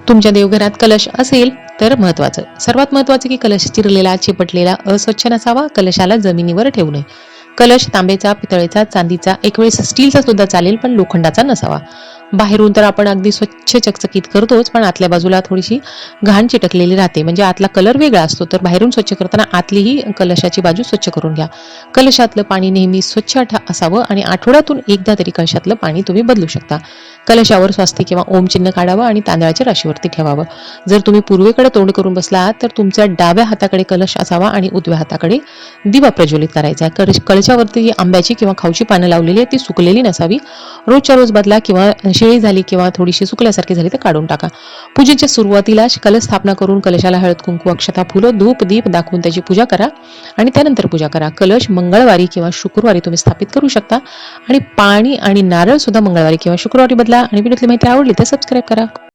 तुमच्या देवघरात कलश असेल तर सर्वात महत्वाचं की कलश चिरलेला, चिपटलेला, अस्वच्छ नसावा. कलशाला जमिनीवर ठेवू नये. कलश तांब्याचा, पितळेचा, चांदीचा, एक वेळेस स्टीलचा सुद्धा चालेल, पण लोखंडाचा नसावा. बाहेरून तर आपण अगदी स्वच्छ चकचकीत करतोच, पण आतल्या बाजूला थोडीशी घाण चिटकलेली राहते. म्हणजे आतला कलर वेगळा असतो, तर बाहेरून स्वच्छ करताना आतलीही कलशाची बाजू स्वच्छ करून घ्या. कलशातलं पाणी नेहमी स्वच्छ असावं आणि आठवड्यातून एकदा तरी कलशातलं पाणी तुम्ही बदलू शकता. कलशावर स्वस्तिक किंवा ओम चिन्ह काढावं आणि तांदळाच्या राशीवरती ठेवावं. जर तुम्ही पूर्वेकडे तोंड करून बसला आहात तर तुमच्या डाव्या हाताकडे कलश असावा आणि उजव्या हाताकडे दिवा प्रज्वलित करायचा आहे. कलशावरती जी आंब्याची किंवा खाऊची पानं लावलेली आहेत ती सुकलेली नसावी. रोजच्या रोज बदला किंवा शिळी झाली किंवा थोडीशी सुकल्यासारखी झाली तर काढून टाका. पूजेच्या सुरुवातीला कलश स्थापना करून कलशाला हळद, कुंकू, अक्षता, फुलं, धूप, दीप दाखवून त्याची पूजा करा आणि त्यानंतर पूजा करा. कलश मंगळवारी किंवा शुक्रवारी तुम्ही स्थापित करू शकता आणि पाणी आणि नारळ सुद्धा मंगळवारी किंवा शुक्रवारी बदला. आणि व्हिडिओतली माहिती आवडली तर सबस्क्राईब करा.